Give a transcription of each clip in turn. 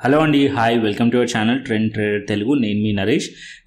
Hello అండి, hi, welcome to our channel trend trader Telugu. నేను మీ నరేష్.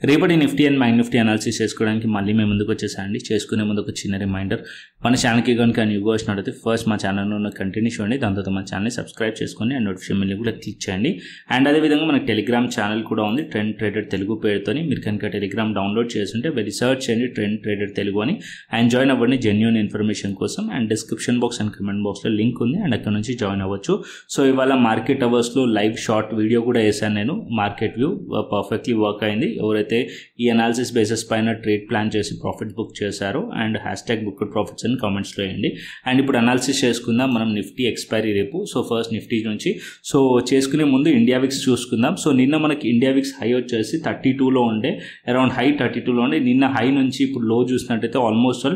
రేపటి Nifty and bank Nifty analysis చేసుకోవడానికి మళ్ళీ మేము ముందుకు వచ్చేసానండి. చేసుకునే ముందు ఒక చిన్న రిమైండర్, మన ఛానల్కి కనుక న్యూగా వచ్చినట్లయితే ఫస్ట్ మా ఛానల్లో ఉన్న కంటిన్యూ చేయండి, దాని తర్వాత మా ఛానల్ని సబ్స్క్రైబ్ చేసుకొని అండ్ నోటిఫికేషన్ బిల్ కూడా క్లిక్ చేయండి. అండ్ అదేవిధంగా మనకి టెలిగ్రామ్ ఛానల్ కూడా ఉంది, ట్రెండ్ ట్రేడర్ తెలుగు పేరుతోని. మీరు కనుక టెలిగ్రామ్ డౌన్లోడ్ చేస్తుంటే రీసెర్చ్ చేయండి ట్రెండ్ ట్రేడర్ తెలుగు అని, అండ్ జాయిన్ అవ్వండి జెన్యూన్ ఇన్ఫర్మేషన్ కోసం. And description box and comment బాక్స్లో లింక్ ఉంది, అండ్ అక్కడ నుంచి జాయిన్ అవ్వచ్చు. సో ఇవాళ మార్కెట్ అవర్స్లో లైవ్ షార్ట్ వీడియో కూడా వేసాను నేను. మార్కెట్ వ్యూ పర్ఫెక్ట్లీ వర్క్ అయింది. ఎవరైతే ఈ అనాలిసిస్ బేసిస్ పైన ట్రేడ్ ప్లాన్ చేసి ప్రాఫిట్ బుక్ చేశారో అండ్ హ్యాష్ట్యాగ్ బుక్డ్ ప్రాఫిట్స్ అని కామెంట్స్లో వేయండి. అండ్ ఇప్పుడు అనాలిసిస్ చేసుకుందాం మనం నిఫ్టీ ఎక్స్పైరీ రేపు. సో ఫస్ట్ నిఫ్టీ నుంచి సో చేసుకునే ముందు ఇండియా విక్స్ చూసుకుందాం. సో నిన్న మనకి ఇండియా విక్స్ హై వచ్చేసి 32లో ఉండే, అరౌండ్ హై 32లో ఉండే. నిన్న హై నుంచి ఇప్పుడు లో చూసినట్టయితే ఆల్మోస్ట్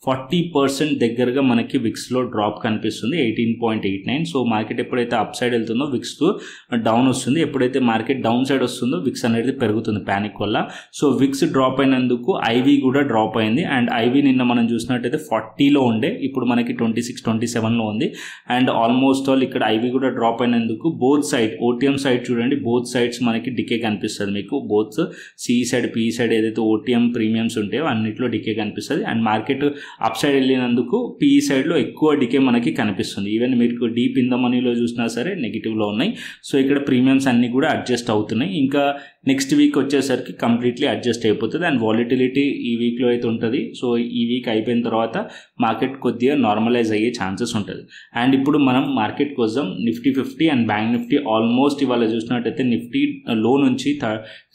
40% దగ్గరగా మనకి విక్స్లో డ్రాప్ కనిపిస్తుంది, 18.89. సో మార్కెట్ ఎప్పుడైతే అప్ సైడ్ వెళ్తుందో విక్స్ డౌన్ వస్తుంది, ఎప్పుడైతే మార్కెట్ డౌన్ సైడ్ వస్తుందో విక్స్ అనేది పెరుగుతుంది ప్యానిక్ వల్ల. సో విక్స్ డ్రాప్ అయినందుకు ఐవీ కూడా డ్రాప్ అయింది. అండ్ ఐవీ నిన్న మనం చూసినట్టయితే 40లో ఉండే, ఇప్పుడు మనకి 26-27లో ఉంది. అండ్ ఆల్మోస్ట్ ఆల్ ఇక్కడ ఐవీ కూడా డ్రాప్ అయినందుకు బోత్ సైడ్, ఓటీఎం సైడ్ చూడండి, బోత్ సైడ్స్ మనకి డికే కనిపిస్తుంది మీకు. Both CE side PE side ఏదైతే ఓటీఎం ప్రీమియమ్స్ ఉంటాయో అన్నిట్లో డికే కనిపిస్తుంది. అండ్ మార్కెట్ అప్ సైడ్ వెళ్ళినందుకు పిఈ సైడ్లో ఎక్కువ డికే మనకి కనిపిస్తుంది. ఈవెన్ మీరు డీప్ ఇన్ ద మనీలో చూసినా సరే నెగిటివ్లో ఉన్నాయి. సో ఇక్కడ ప్రీమియమ్స్ అన్నీ కూడా అడ్జస్ట్ అవుతున్నాయి. ఇంకా నెక్స్ట్ వీక్ వచ్చేసరికి కంప్లీట్లీ అడ్జస్ట్ అయిపోతుంది. అండ్ వాలిటిలిటీ ఈ వీక్లో అయితే ఉంటుంది. సో ఈ వీక్ అయిపోయిన తర్వాత మార్కెట్ కొద్దిగా నార్మలైజ్ అయ్యే ఛాన్సెస్ ఉంటుంది. అండ్ ఇప్పుడు మనం మార్కెట్ కోసం Nifty 50 and bank Nifty almost ఇవాళ చూసినట్టయితే నిఫ్టీ లో నుంచి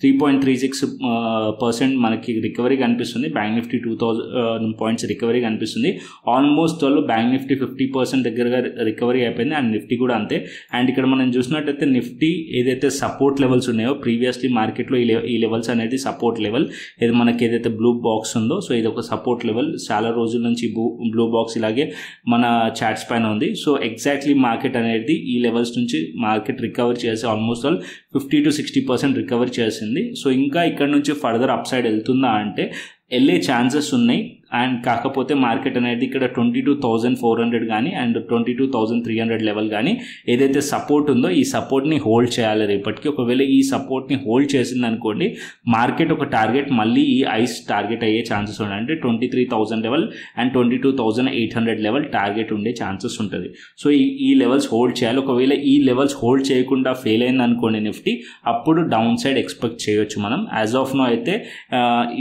3.36% మనకి రికవరీ కనిపిస్తుంది. బ్యాంక్ నిఫ్టీ 2000 పాయింట్స్ రికవరీ కనిపిస్తుంది. ఆల్మోస్ట్ వాళ్ళు బ్యాంక్ నిఫ్టీ 50% దగ్గరగా రికవరీ అయిపోయింది, అండ్ నిఫ్టీ కూడా అంతే. అండ్ ఇక్కడ మనం చూసినట్టయితే నిఫ్టీ ఏదైతే సపోర్ట్ లెవెల్స్ ఉన్నాయో ప్రీవియస్లీ మార్కెట్లో ఈ లెవెల్స్ అనేది సపోర్ట్ లెవెల్, ఇది మనకి ఏదైతే బ్లూ బాక్స్ ఉందో సో ఇది ఒక సపోర్ట్ లెవెల్. చాలా రోజుల నుంచి బ్లూ బాక్స్ ఇలాగే మన చార్ట్స్ పైన ఉంది. సో ఎగ్జాక్ట్లీ మార్కెట్ అనేది ఈ లెవెల్స్ నుంచి మార్కెట్ రికవర్ చేసి ఆల్మోస్ట్ ఆల్ 50-60% రికవర్ చేసింది. సో ఇంకా ఇక్కడ నుంచి ఫర్దర్ అప్ సైడ్ వెళ్తుందా అంటే వెళ్ళే ఛాన్సెస్ ఉన్నాయి. అండ్ కాకపోతే మార్కెట్ అనేది ఇక్కడ 22,400 కానీ అండ్ 22,300 లెవెల్ కానీ ఏదైతే సపోర్ట్ ఉందో ఈ సపోర్ట్ని హోల్డ్ చేయాలి రేపటికి. ఒకవేళ ఈ సపోర్ట్ని హోల్డ్ చేసింది అనుకోండి, మార్కెట్ ఒక టార్గెట్ మళ్ళీ ఈ ఐస్ టార్గెట్ అయ్యే ఛాన్సెస్ ఉన్నాయి. అంటే 23,000 లెవెల్ అండ్ 22,800 లెవెల్ టార్గెట్ ఉండే ఛాన్సెస్ ఉంటుంది. సో ఈ లెవెల్స్ హోల్డ్ చేయాలి. ఒకవేళ ఈ లెవెల్స్ హోల్డ్ చేయకుండా ఫెయిల్ అయింది అనుకోండి నిఫ్టీ, అప్పుడు డౌన్ సైడ్ ఎక్స్పెక్ట్ చేయొచ్చు మనం. యాజ్ ఆఫ్ నో అయితే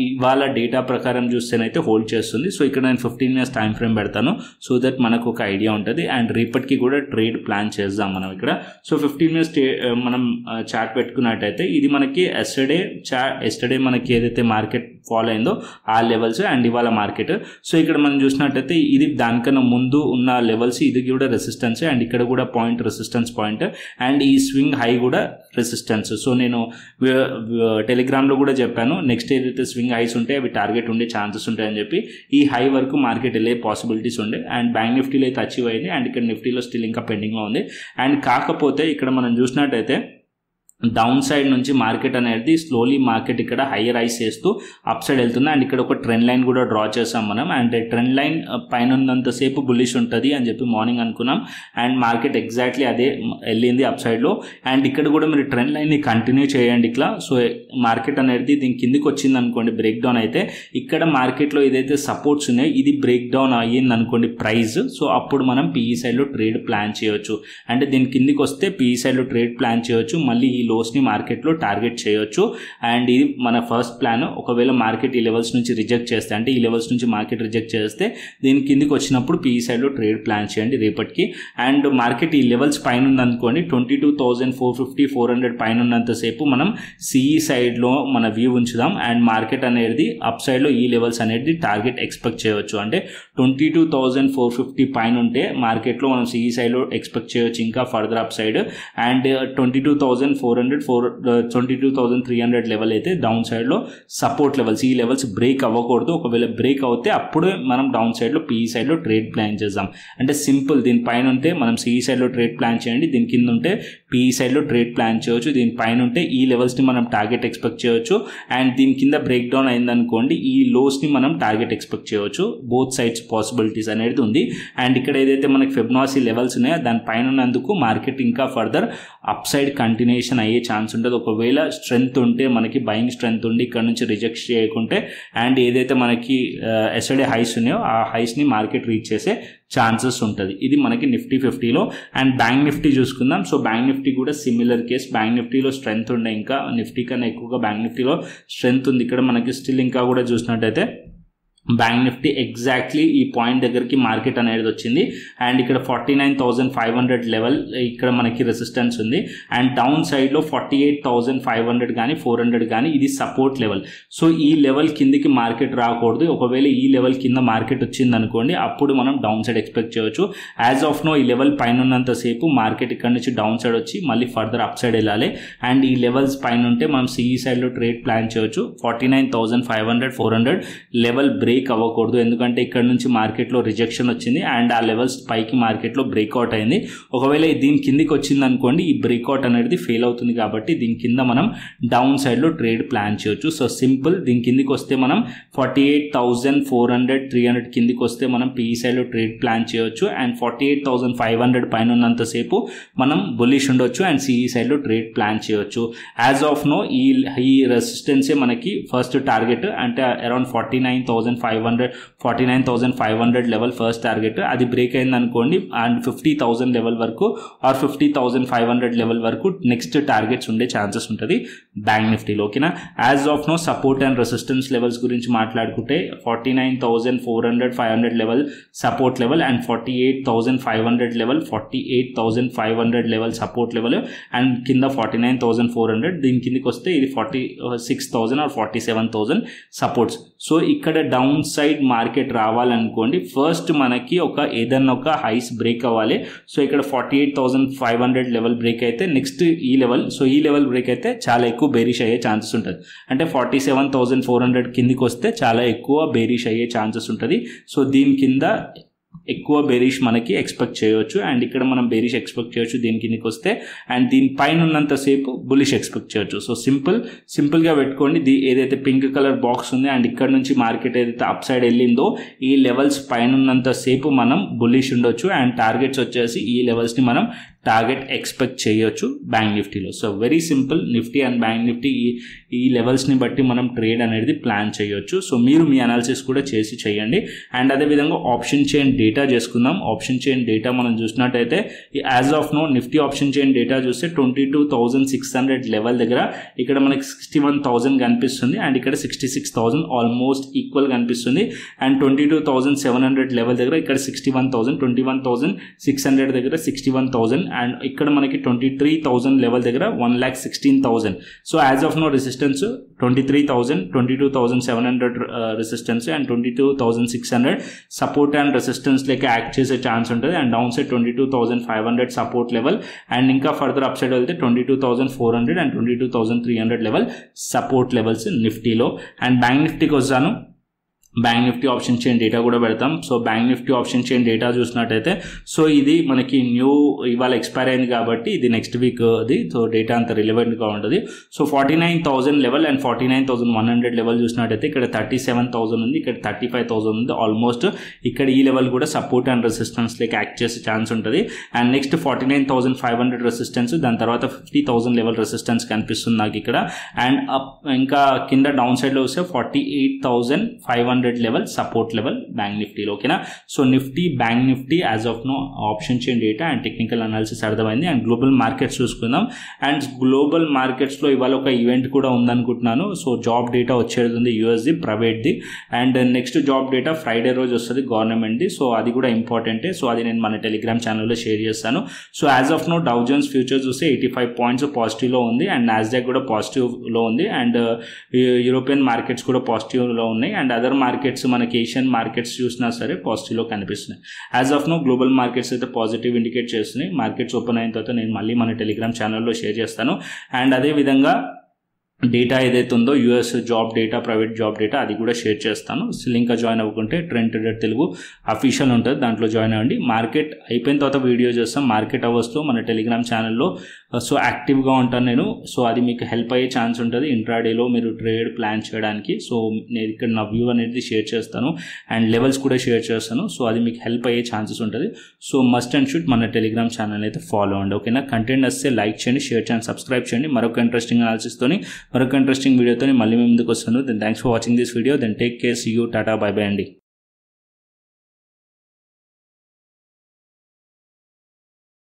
ఇవాళ డేటా ప్రకారం చూస్తేనైతే హోల్డ్ చేస్తుంది. సో ఇక్కడ నేను 15 minutes టైం ఫ్రేమ్ పెడతాను, సో దట్ మనకు ఒక ఐడియా ఉంటుంది. అండ్ రేపటికి కూడా ట్రేడ్ ప్లాన్ చేద్దాం మనం ఇక్కడ. సో 15 minutes మనం చార్ట్ పెట్టుకున్నట్టయితే ఇది మనకి ఎస్టర్డే మనకి ఏదైతే మార్కెట్ ఫాలో అయిందో ఆ లెవెల్స్ అండ్ ఇవాళ మార్కెట్. సో ఇక్కడ మనం చూసినట్టయితే ఇది దానికన్నా ముందు ఉన్న లెవెల్స్, ఇది కూడా రెసిస్టెన్స్ అండ్ ఇక్కడ కూడా పాయింట్ రెసిస్టెన్స్ పాయింట్ అండ్ ఈ స్వింగ్ హై కూడా రెసిస్టెన్స్. సో నేను టెలిగ్రామ్లో కూడా చెప్పాను, నెక్స్ట్ ఏదైతే స్వింగ్ హైస్ ఉంటాయి అవి టార్గెట్ ఉండే ఛాన్సెస్ ఉంటాయని చెప్పి. ఈ హై వరకు మార్కెట్ వెళ్ళే పాసిబిలిటీస్ ఉండే. అండ్ బ్యాంక్ నిఫ్టీలో అయితే అచీవ్ అయింది, అండ్ ఇక్కడ నిఫ్టీలో స్టిల్ ఇంకా పెండింగ్లో ఉంది. అండ్ కాకపోతే ఇక్కడ మనం చూసినట్టయితే డౌన్ సైడ్ నుంచి మార్కెట్ అనేది స్లోలీ మార్కెట్ ఇక్కడ హైయర్ ఐస్ చేస్తూ అప్ సైడ్ వెళ్తుంది. అండ్ ఇక్కడ ఒక ట్రెండ్ లైన్ కూడా డ్రా చేసాం మనం. అండ్ ట్రెండ్ లైన్ పైన ఉన్నంతసేపు బుల్లిష్ ఉంటుంది అని చెప్పి మార్నింగ్ అనుకున్నాం. అండ్ మార్కెట్ ఎగ్జాక్ట్లీ అదే వెళ్ళింది అప్ సైడ్లో. అండ్ ఇక్కడ కూడా మీరు ట్రెండ్ లైన్ని కంటిన్యూ చేయండి ఇట్లా. సో మార్కెట్ అనేది దీని కిందికి వచ్చింది అనుకోండి, బ్రేక్ డౌన్ అయితే ఇక్కడ మార్కెట్లో ఏదైతే సపోర్ట్స్ ఉన్నాయో ఇది బ్రేక్ డౌన్ అయ్యింది అనుకోండి ప్రైస్. సో అప్పుడు మనం పిఈ సైడ్లో ట్రేడ్ ప్లాన్ చేయొచ్చు. అంటే దీని కిందికి వస్తే పిఈ సైడ్లో ట్రేడ్ ప్లాన్ చేయొచ్చు, మళ్ళీ ఈ లోస్ని మార్కెట్లో టార్గెట్ చేయొచ్చు. అండ్ ఇది మన ఫస్ట్ ప్లాన్. ఒకవేళ మార్కెట్ ఈ లెవెల్స్ నుంచి రిజెక్ట్ చేస్తే, అంటే ఈ లెవెల్స్ నుంచి మార్కెట్ రిజెక్ట్ చేస్తే దీని కిందికి వచ్చినప్పుడు పిఈ సైడ్లో ట్రేడ్ ప్లాన్ చేయండి రేపటికి. అండ్ మార్కెట్ ఈ లెవెల్స్ పైన ఉందనుకోండి, 22,450-400 పైన ఉన్నంతసేపు మనం సిఈ సైడ్లో మన వ్యూ ఉంచుదాం. అండ్ మార్కెట్ అనేది అప్ సైడ్లో ఈ లెవెల్స్ అనేది టార్గెట్ ఎక్స్పెక్ట్ చేయవచ్చు. అంటే 22,450 పైన ఉంటే మార్కెట్లో మనం సిఈ సైడ్లో ఎక్స్పెక్ట్ చేయవచ్చు ఇంకా further up side. And 22,400 22,300 level అయితే డౌన్ సైడ్లో సపోర్ట్ లెవెల్స్. ఈ లెవెల్స్ బ్రేక్ అవ్వకూడదు. ఒకవేళ బ్రేక్ అవుతే అప్పుడే మనం డౌన్ సైడ్లో PE సైడ్లో ట్రేడ్ ప్లాన్ చేద్దాం. అంటే సింపుల్, దీనిపైన ఉంటే మనం CE సైడ్లో ట్రేడ్ ప్లాన్ చేయండి, దీని కింద ఉంటే PE సైడ్లో ట్రేడ్ ప్లాన్ చేయవచ్చు. దీనిపైన ఉంటే ఈ లెవెల్స్ని మనం టార్గెట్ ఎక్స్పెక్ట్ చేయవచ్చు. అండ్ దీని కింద బ్రేక్ డౌన్ అయిందనుకోండి ఈ లోస్ని మనం టార్గెట్ ఎక్స్పెక్ట్ చేయవచ్చు. బోత్ సైడ్స్ పాసిబిలిటీస్ అనేది ఉంది. అండ్ ఇక్కడ ఏదైతే మనకి ఫిబొనాచి లెవెల్స్ ఉన్నాయో దానిపైన ఉన్నందుకు మార్కెట్ ఇంకా ఫర్దర్ అప్ సైడ్ కంటిన్యూషన్ అయ్యే ఛాన్స్ ఉంటుంది. ఒకవేళ స్ట్రెంత్ ఉంటే మనకి బయింగ్ స్ట్రెంత్ ఉండి ఇక్కడ నుంచి రిజెక్ట్ చేయకుంటే అండ్ ఏదైతే మనకి ఎస్టర్డే హైస్ ఉన్నాయో ఆ హైస్ని మార్కెట్ రీచ్ చేసే ఛాన్సెస్ ఉంటుంది. ఇది మనకి నిఫ్టీ 50లో. అండ్ బ్యాంక్ నిఫ్టీ చూసుకుందాం. సో బ్యాంక్ నిఫ్టీ కూడా సిమిలర్ కేస్. బ్యాంక్ నిఫ్టీలో స్ట్రెంత్ ఉండే, ఇంకా నిఫ్టీ కన్నా ఎక్కువగా బ్యాంక్ నిఫ్టీలో స్ట్రెంత్ ఉంది. ఇక్కడ మనకి స్టిల్ ఇంకా కూడా చూసినట్టయితే బ్యాంక్ నిఫ్టీ ఎగ్జాక్ట్లీ ఈ పాయింట్ దగ్గరికి మార్కెట్ అనేది వచ్చింది. అండ్ ఇక్కడ 49,500 లెవెల్ ఇక్కడ మనకి రెసిస్టెన్స్ ఉంది. అండ్ డౌన్ సైడ్లో 48,500 కానీ 400 కానీ ఇది సపోర్ట్ లెవెల్. సో ఈ లెవెల్ కిందికి మార్కెట్ రాకూడదు. ఒకవేళ ఈ లెవెల్ కింద మార్కెట్ వచ్చింది అనుకోండి అప్పుడు మనం డౌన్ సైడ్ ఎక్స్పెక్ట్ చేయవచ్చు. యాజ్ ఆఫ్ నో ఈ లెవెల్ పైన ఉన్నంతసేపు మార్కెట్ ఇక్కడ నుంచి డౌన్ సైడ్ వచ్చి మళ్ళీ ఫర్దర్ అప్ సైడ్ వెళ్ళాలి. అండ్ ఈ లెవెల్స్ పైన ఉంటే మనం CE సైడ్లో ట్రేడ్ ప్లాన్ చేయవచ్చు. 49,500 400 లెవెల్ బ్రేక్ అవ్వకూడదు, ఎందుకంటే ఇక్కడ నుంచి మార్కెట్లో రిజెక్షన్ వచ్చింది అండ్ ఆ లెవెల్స్ పైకి మార్కెట్లో బ్రేక్అవుట్ అయింది. ఒకవేళ దీని కిందికి వచ్చింది అనుకోండి ఈ బ్రేక్అవుట్ అనేది ఫెయిల్ అవుతుంది, కాబట్టి దీని కింద మనం డౌన్ సైడ్లో ట్రేడ్ ప్లాన్ చేయొచ్చు. సో సింపుల్, దీని కిందికి వస్తే మనం 48,400 300 కిందికి వస్తే మనం PE సైడ్లో ట్రేడ్ ప్లాన్ చేయొచ్చు. అండ్ 48,500 పైన ఉన్నంతసేపు మనం బుల్లిష్ ఉండొచ్చు అండ్ CE సైడ్లో ట్రేడ్ ప్లాన్ చేయొచ్చు. యాజ్ ఆఫ్ నో ఈ రెసిస్టెన్సే మనకి ఫస్ట్ టార్గెట్, అంటే అరౌండ్ 49,500 లెవెల్ ఫస్ట్ టార్గెట్. అది బ్రేక్ అయింది అనుకోండి అండ్ 50,000 లెవెల్ వరకు ఆర్ 50,500 లెవెల్ వరకు నెక్స్ట్ టార్గెట్స్ ఉండే ఛాన్సెస్ ఉంటుంది బ్యాంక్ నిఫ్టీలో. ఓకేనా. As of now support and resistance levels గురించి మాట్లాడుకుంటే 49,400 500 level support level and 48,500 level 48,500 level support level and కింద 49,400. దీని కిందకి వస్తే ఇది 46,000 ఆర్ 47,000 సపోర్ట్స్. సో ఇక్కడ డౌన్ సైడ్ మార్కెట్ రావాలనుకోండి ఫస్ట్ మనకి ఏదన్నా ఒక హైస్ బ్రేక్ అవ్వాలి. సో ఇక్కడ 48,500 లెవెల్ బ్రేక్ అయితే నెక్స్ట్ ఈ లెవెల్, సో ఈ లెవెల్ బ్రేక్ అయితే చాలా ఎక్కువ బేరిష్ అయ్యే ఛాన్సెస్ ఉంటుంది. అంటే 47,400 కిందికి వస్తే చాలా ఎక్కువ బేరిష్ అయ్యే ఛాన్సెస్ ఉంటుంది. సో దీని కింద ఎక్కువ బేరిష్ మనకి ఎక్స్పెక్ట్ చేయవచ్చు అండ్ ఇక్కడ మనం బేరిష్ ఎక్స్పెక్ట్ చేయొచ్చు దీని కిందకి వస్తే. అండ్ దీనిపైన ఉన్నంతసేపు బులిష్ ఎక్స్పెక్ట్ చేయొచ్చు. సో సింపుల్గా పెట్టుకోండి. ఏదైతే పింక్ కలర్ బాక్స్ ఉంది అండ్ ఇక్కడ నుంచి మార్కెట్ ఏదైతే అప్ సైడ్ వెళ్ళిందో ఈ లెవెల్స్ పైన ఉన్నంతసేపు మనం బులిష్ ఉండొచ్చు అండ్ టార్గెట్స్ వచ్చేసి ఈ లెవెల్స్ని మనం టార్గెట్ ఎక్స్పెక్ట్ చేయొచ్చు బ్యాంక్ నిఫ్టీలో. So very simple, Nifty and bank Nifty ఈ లెవెల్స్ని బట్టి మనం ట్రేడ్ అనేది ప్లాన్ చేయొచ్చు. సో మీరు మీ అనాలిసిస్ కూడా చేయండి. అండ్ అదేవిధంగా ఆప్షన్ చైన్ డేటా చేసుకుందాం. ఆప్షన్ చైన్ డేటా మనం చూసినట్టయితే as of now Nifty option chain data చూస్తే 22,600 లెవెల్ దగ్గర ఇక్కడ మనకి 61,000 కనిపిస్తుంది అండ్ ఇక్కడ 66,000 ఆల్మోస్ట్ ఈక్వల్ కనిపిస్తుంది. అండ్ 22,700 లెవెల్ దగ్గర ఇక్కడ 61,000, 21,600 దగ్గర 61,000 అండ్ ఇక్కడ మనకి 23,000 లెవెల్ దగ్గర 1,16,000. So as of now resistance 23,000, 22,700 resistance and 22,600 support and resistance లెక్క యాక్ట్ చేసే ఛాన్స్ ఉంటుంది. And down side 22,500 support level and ఇంకా ఫర్దర్ అప్ సైడ్ వెళ్తే 22,400 అండ్ 22,300 లెవెల్ సపోర్ట్ లెవెల్స్ నిఫ్టీలో. అండ్ బ్యాంక్ నిఫ్టీకి వస్తాను. Bank Nifty option chain data కూడా పెడతాం. So bank Nifty option chain data చూసినట్టయితే సో ఇది మనకి ఇవాళ ఎక్స్పైర్ అయింది కాబట్టి ఇది నెక్స్ట్ వీక్ అది. సో డేటా అంత రిలవెంట్గా ఉంటుంది. సో 49,000 లెవెల్ అండ్ 49,100 లెవెల్ చూసినట్టయితే ఇక్కడ 37,000 ఉంది, ఇక్కడ 35,000 ఉంది. ఆల్మోస్ట్ ఇక్కడ ఈ లెవెల్ కూడా సపోర్ట్ అండ్ రెసిస్టెన్స్ లెక్క యాక్ట్ చేసే ఛాన్స్ ఉంటుంది. అండ్ నెక్స్ట్ 49,500 రెసిస్టెన్స్, దాని తర్వాత 50,000 లెవెల్ రెసిస్టెన్స్ కనిపిస్తుంది నాకు ఇక్కడ. అండ్ ఇంకా కింద డౌన్ సైడ్లో వస్తే 48,500 లెవెల్ సపోర్ట్ లెవెల్ బ్యాంక్ నిఫ్టీలో. ఓకేనా. So Nifty bank Nifty as of now option chain data and technical analysis అర్థమైంది. అండ్ గ్లోబల్ మార్కెట్స్ చూసుకుందాం. అండ్ గ్లోబల్ మార్కెట్స్లో ఇవాళ ఒక ఈవెంట్ కూడా ఉందనుకుంటున్నాను. సో జాబ్ డేటా వచ్చేది ఉంది యూఎస్ది ప్రైవేట్ది. And next job data Friday రోజు వస్తుంది గవర్నమెంట్ది. సో అది కూడా ఇంపార్టెంటే. సో అది నేను మన టెలిగ్రామ్ ఛానల్లో షేర్ చేస్తాను. So as of now Dow Jones futures చూస్తే 85 పాయింట్స్ పాజిటివ్లో ఉంది అండ్ నాస్డాక్ కూడా పాజిటివ్లో ఉంది అండ్ యూరోపియన్ మార్కెట్స్ కూడా పాజిటివ్లో ఉన్నాయి. అండ్ అదర్ మార్కెట్స్ మనకి ఏషియన్ మార్కెట్స్ చూసినా సరే పాజిటివ్లో కనిపిస్తున్నాయి. As of now global markets అయితే పాజిటివ్ ఇండికేట్ చేస్తున్నాయి. మార్కెట్స్ ఓపెన్ అయిన తర్వాత నేను మళ్ళీ మన టెలిగ్రామ్ ఛానల్లో షేర్ చేస్తాను. అండ్ అదేవిధంగా డేటా ఏదైతే ఉందో US job data, private job data, అది కూడా షేర్ చేస్తాను. ఇంకా జాయిన్ అవ్వకుంటే ట్రెండ్ ట్రేడర్ తెలుగు అఫీషియల్ ఉంటుంది, దాంట్లో జాయిన్ అవ్వండి. మార్కెట్ అయిపోయిన తర్వాత వీడియో చేస్తాం మార్కెట్ అవర్స్లో మన టెలిగ్రామ్ ఛానల్లో. సో యాక్టివ్గా ఉంటాను నేను. సో అది మీకు హెల్ప్ అయ్యే ఛాన్స్ ఉంటుంది ఇంట్రాడేలో మీరు ట్రేడ్ ప్లాన్ చేయడానికి. సో నేను ఇక్కడ నా వ్యూ అనేది షేర్ చేస్తాను అండ్ లెవెల్స్ కూడా షేర్ చేస్తాను. సో అది మీకు హెల్ప్ అయ్యే ఛాన్సెస్ ఉంటుంది. సో మస్ట్ అండ్ షుడ్ మన టెలిగ్రామ్ ఛానల్ అయితే ఫాలో అవ్వండి. ఓకేనా? కంటెంట్ వస్తే లైక్ చేయండి, షేర్ చేయండి, సబ్స్క్రైబ్ చేయండి. మరొక ఇంట్రెస్టింగ్ అనాలిసిస్తోని, మరొక ఇంట్రెస్టింగ్ వీడియోతో మళ్ళీ మేము ముందుకు వస్తాను. Then thanks for watching this video. Then take care, see you, టాటా, బై బై అండి.